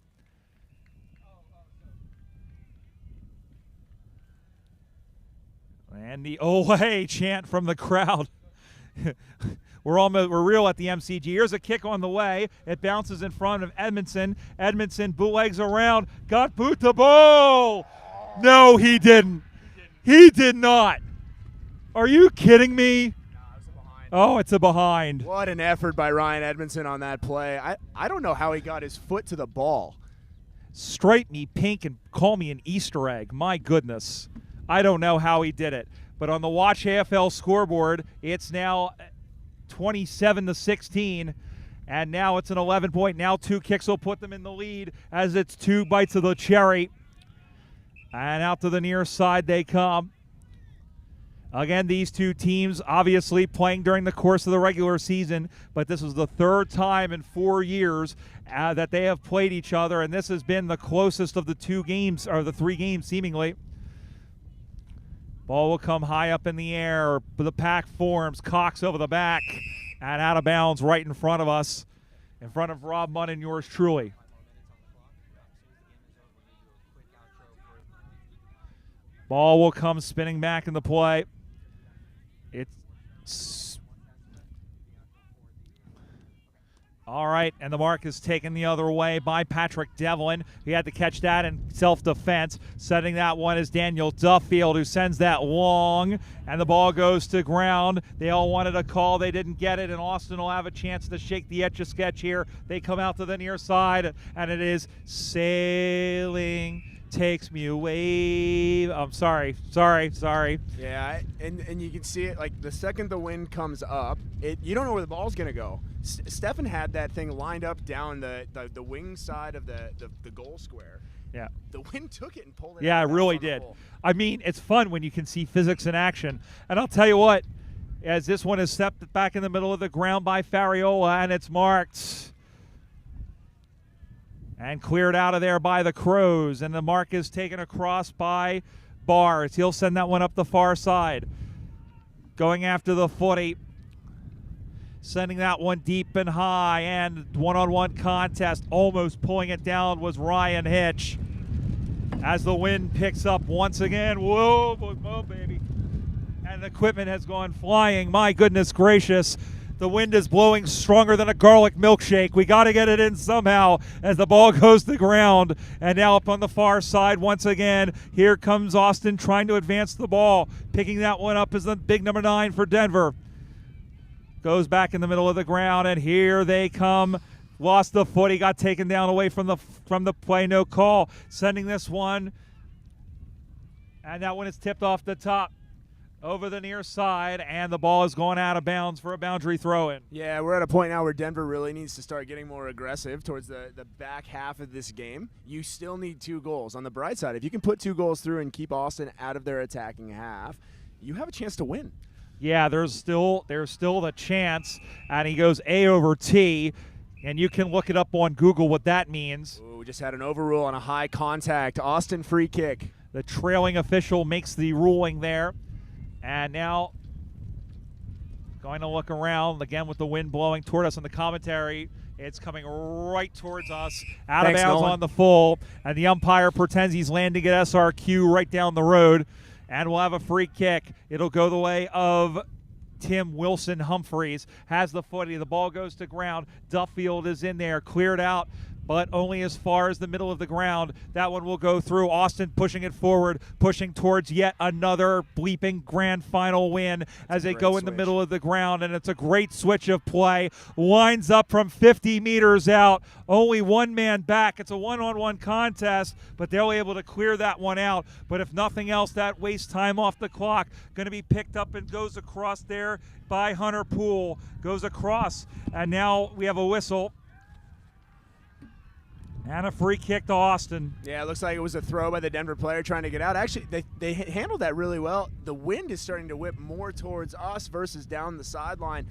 And the Olay chant from the crowd. We're real at the MCG. Here's a kick on the way. It bounces in front of Edmondson. Edmondson bootlegs around. Got boot the ball. No, he didn't. He did not. Are you kidding me? Oh, it's a behind. What an effort by Ryan Edmondson on that play. I don't know how he got his foot to the ball. Stripe me pink and call me an Easter egg. My goodness. I don't know how he did it. But on the Watch AFL scoreboard, it's now 27-16. And now it's an 11-point. Now 2 kicks will put them in the lead as it's 2 bites of the cherry. And out to the near side they come. Again, these two teams obviously playing during the course of the regular season, but this is the 3rd time in 4 years that they have played each other, and this has been the closest of the 2 games, or the 3 games seemingly. Ball will come high up in the air. The pack forms. Cox over the back and out of bounds right in front of us, in front of Rob Munn and yours truly. Ball will come spinning back in the play. It's all right, and the mark is taken the other way by Patrick Devlin. He had to catch that in self-defense. Setting that one is Daniel Duffield, who sends that long, and the ball goes to ground. They all wanted a call. They didn't get it, and Austin will have a chance to shake the Etch-a-Sketch here. They come out to the near side, and it is sailing. Takes me away. I'm sorry. Yeah, and you can see it, like, the second the wind comes up, you don't know where the ball's going to go. Stefan had that thing lined up down the wing side of the goal square. Yeah. The wind took it and pulled it. Yeah, it really did. I mean, it's fun when you can see physics in action. And I'll tell you what, as this one is stepped back in the middle of the ground by Fariola, and it's marked and cleared out of there by the Crows, and the mark is taken across by Bars. He'll send that one up the far side. Going after the footy. Sending that one deep and high, and one-on-one contest. Almost pulling it down was Ryan Hitch. As the wind picks up once again. Whoa, baby. And the equipment has gone flying. My goodness gracious. The wind is blowing stronger than a garlic milkshake. We got to get it in somehow as the ball goes to the ground. And now up on the far side once again, here comes Austin trying to advance the ball. Picking that one up is the big number 9 for Denver. Goes back in the middle of the ground, and here they come. Lost the foot. He got taken down away from the play. No call. Sending this one. And that one is tipped off the top. Over the near side, and the ball is going out of bounds for a boundary throw-in. Yeah, we're at a point now where Denver really needs to start getting more aggressive towards the back half of this game. You still need 2 goals. On the bright side, if you can put 2 goals through and keep Austin out of their attacking half, you have a chance to win. Yeah, there's still the chance, and he goes A over T, and you can look it up on Google what that means. Ooh, we just had an overrule on a high contact. Austin free kick. The trailing official makes the ruling there. And now going to look around again with the wind blowing toward us on the commentary. It's coming right towards us. Out of bounds on the full. And the umpire pretends he's landing at SRQ right down the road. And we'll have a free kick. It'll go the way of Tim Wilson Humphreys. Has the footy. The ball goes to ground. Duffield is in there. Cleared out, but only as far as the middle of the ground. That one will go through. Austin pushing it forward, pushing towards yet another bleeping grand final win as they go in the middle of the ground, and it's a great switch of play. Lines up from 50 meters out. Only one man back. It's a one-on-one contest, but they're able to clear that one out. But if nothing else, that wastes time off the clock. Going to be picked up and goes across there by Hunter Poole. Goes across, and now we have a whistle. And a free kick to Austin. Yeah, it looks like it was a throw by the Denver player trying to get out. Actually, they handled that really well. The wind is starting to whip more towards us versus down the sideline.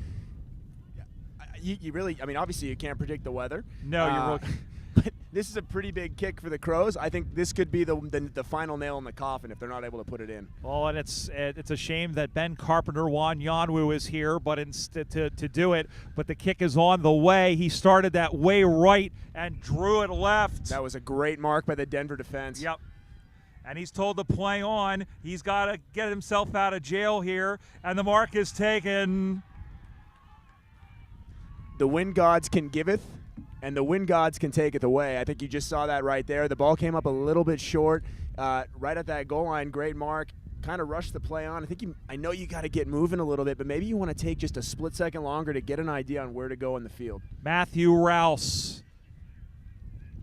You really, I mean, obviously you can't predict the weather. No, you're looking. But this is a pretty big kick for the Crows. I think this could be the final nail in the coffin if they're not able to put it in. Well, and it's a shame that Ben Carpenter Wanyanwu is here, but instead to do it. But the kick is on the way. He started that way right and drew it left. That was a great mark by the Denver defense. Yep. And he's told to play on. He's got to get himself out of jail here, and the mark is taken. The wind gods can giveth, and the wind gods can take it away. I think you just saw that right there. The ball came up a little bit short, right at that goal line. Great mark. Kind of rushed the play on. I know you got to get moving a little bit, but maybe you want to take just a split second longer to get an idea on where to go in the field. Matthew Rouse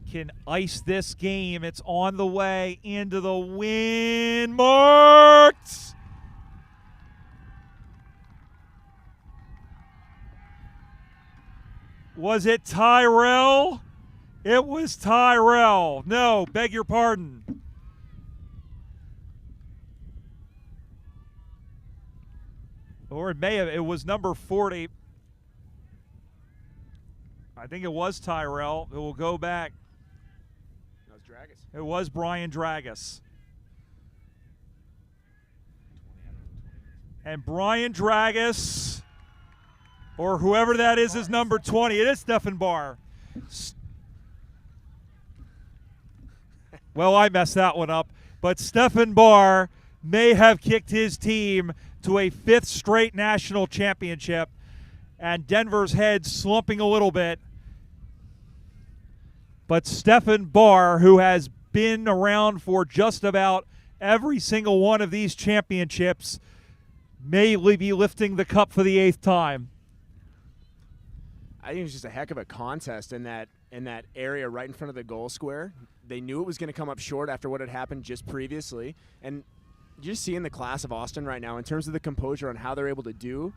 can ice this game. It's on the way into the wind. Marked! Was it Tyrell? It was Tyrell. No, beg your pardon. Or it was number 40. I think it was Tyrell. It will go back. That was Dragus. It was Brian Dragus. And Brian Dragus, or whoever that is number 20. It is Stephen Barr. Well, I messed that one up. But Stephen Barr may have kicked his team to a 5th straight national championship, and Denver's head slumping a little bit. But Stephen Barr, who has been around for just about every single one of these championships, may be lifting the cup for the 8th time. I think it was just a heck of a contest in that area right in front of the goal square. They knew it was going to come up short after what had happened just previously, and you're just seeing the class of Austin right now in terms of the composure on how they're able to do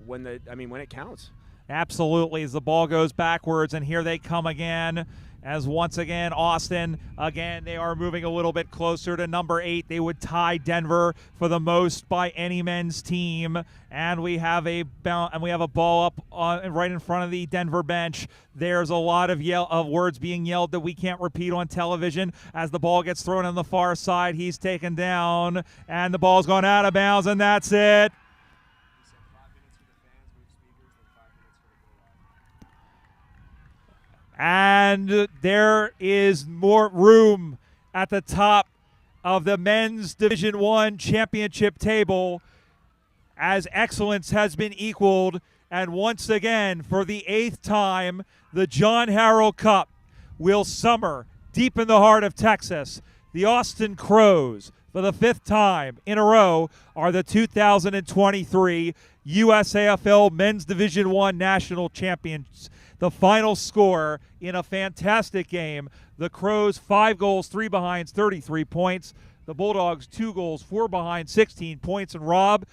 when it counts. Absolutely, as the ball goes backwards, and here they come again. As once again, Austin, they are moving a little bit closer to number 8. They would tie Denver for the most by any men's team. And we have a ball up right in front of the Denver bench. There's a lot of words being yelled that we can't repeat on television. As the ball gets thrown on the far side, he's taken down, and the ball's gone out of bounds, and that's it. And there is more room at the top of the men's Division I championship table as excellence has been equaled. And once again, for the 8th time, the John Harrell Cup will summer deep in the heart of Texas. The Austin Crows, for the 5th time in a row, are the 2023 USAFL Men's Division I National Champions. The final score in a fantastic game, the Crows 5 goals, 3 behinds, 33 points. The Bulldogs 2 goals, 4 behinds, 16 points. And Rob,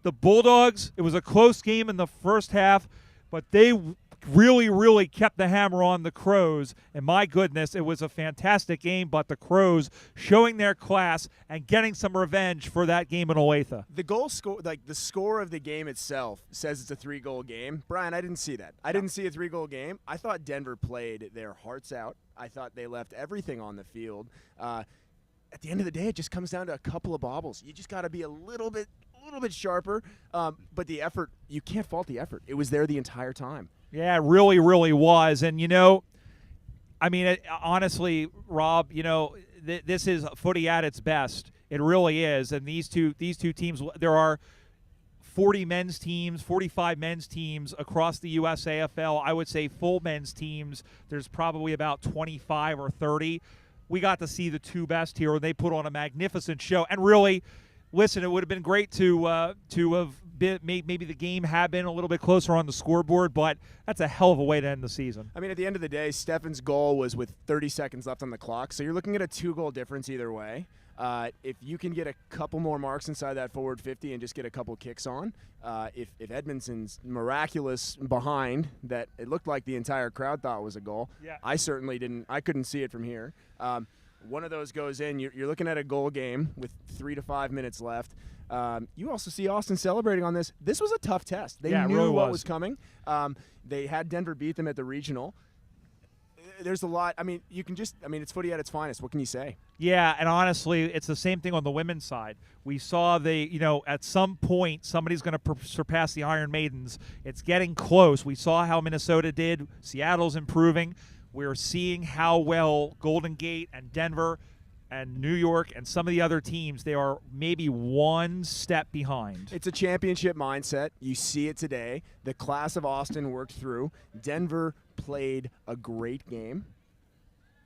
the Bulldogs, it was a close game in the first half, but they really kept the hammer on the Crows. And my goodness, it was a fantastic game, but the Crows showing their class and getting some revenge for that game in Olathe. The goal score, the score of the game itself says it's a 3-goal game. Brian, I didn't see that. I didn't see a 3-goal game. I thought Denver played their hearts out. I thought they left everything on the field. At the end of the day, it just comes down to a couple of bobbles. You just got to be a little bit sharper. But the effort, you can't fault the effort. It was there the entire time. Yeah, it really was. And, honestly, Rob, this is footy at its best. It really is. And these two teams, there are 40 men's teams, 45 men's teams across the USAFL. I would say full men's teams, there's probably about 25 or 30. We got to see the 2 best here, and they put on a magnificent show. And really, listen, it would have been great to have maybe the game had been a little bit closer on the scoreboard, but that's a hell of a way to end the season. I mean, at the end of the day, Stephen's goal was with 30 seconds left on the clock, so you're looking at a 2-goal difference either way. If you can get a couple more marks inside that forward 50 and just get a couple kicks on, if Edmondson's miraculous behind that it looked like the entire crowd thought was a goal, yeah. I couldn't see it from here. One of those goes in, you're looking at a goal game with 3 to 5 minutes left. You also see Austin celebrating on this. This was a tough test. They knew really what was coming. They had Denver beat them at the regional. There's a lot. I mean, it's footy at its finest. What can you say? Yeah, and honestly, it's the same thing on the women's side. We saw at some point, somebody's going to surpass the Iron Maidens. It's getting close. We saw how Minnesota did. Seattle's improving. We're seeing how well Golden Gate and Denver and New York and some of the other teams, they are maybe one step behind. It's a championship mindset. You see it today. The class of Austin worked through. Denver played a great game.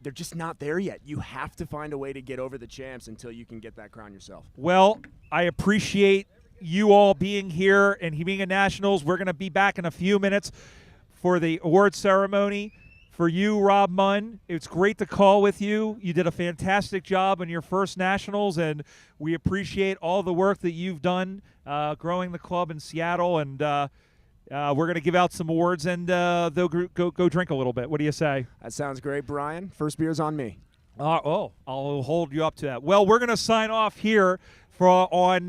They're just not there yet. You have to find a way to get over the champs until you can get that crown yourself. Well, I appreciate you all being here and being at Nationals. We're going to be back in a few minutes for the award ceremony. For you, Rob Munn, it's great to call with you. You did a fantastic job in your first Nationals, and we appreciate all the work that you've done growing the club in Seattle. And we're going to give out some awards, and they'll go drink a little bit. What do you say? That sounds great, Brian. First beer's on me. I'll hold you up to that. Well, we're going to sign off here on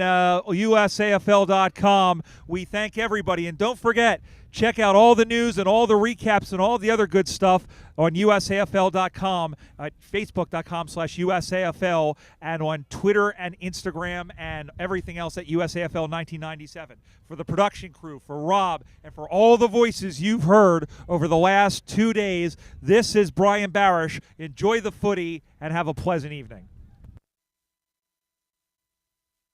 USAFL.com. We thank everybody, and don't forget, check out all the news and all the recaps and all the other good stuff on USAFL.com, at Facebook.com/USAFL, and on Twitter and Instagram and everything else at USAFL 1997. For the production crew, for Rob, and for all the voices you've heard over the last 2 days, this is Brian Barish. Enjoy the footy and have a pleasant evening.